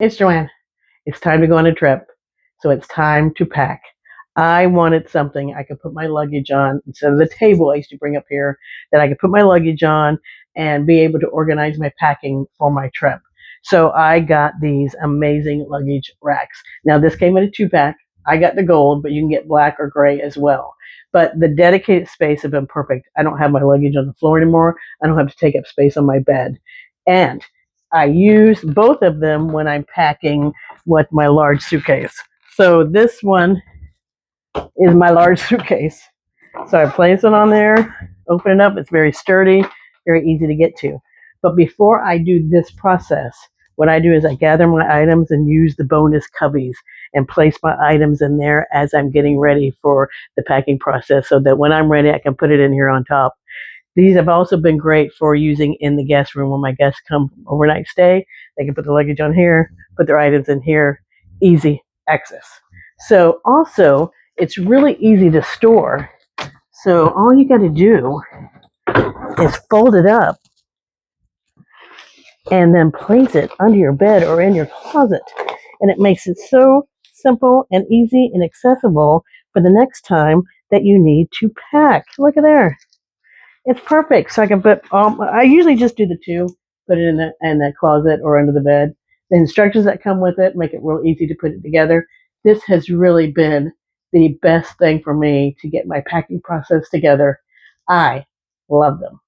It's Joanne. It's time to go on a trip. So it's time to pack. I wanted something I could put my luggage on instead of the table I used to bring up here, that I could put my luggage on and be able to organize my packing for my trip. So I got these amazing luggage racks. Now this came in a 2-pack. I got the gold, but you can get black or gray as well. But the dedicated space has been perfect. I don't have my luggage on the floor anymore. I don't have to take up space on my bed. And I use both of them when I'm packing with my large suitcase. So this one is my large suitcase. So I place it on there, open it up. It's very sturdy, very easy to get to. But before I do this process, what I do is I gather my items and use the bonus cubbies and place my items in there as I'm getting ready for the packing process, so that when I'm ready, I can put it in here on top. These have also been great for using in the guest room when my guests come overnight stay. They can put the luggage on here, put their items in here, easy access. So also, it's really easy to store. So all you got to do is fold it up and then place it under your bed or in your closet. And it makes it so simple and easy and accessible for the next time that you need to pack. Look at there. It's perfect. So I can put, I usually just do the two, put it in the closet or under the bed. The instructions that come with it make it real easy to put it together. This has really been the best thing for me to get my packing process together. I love them.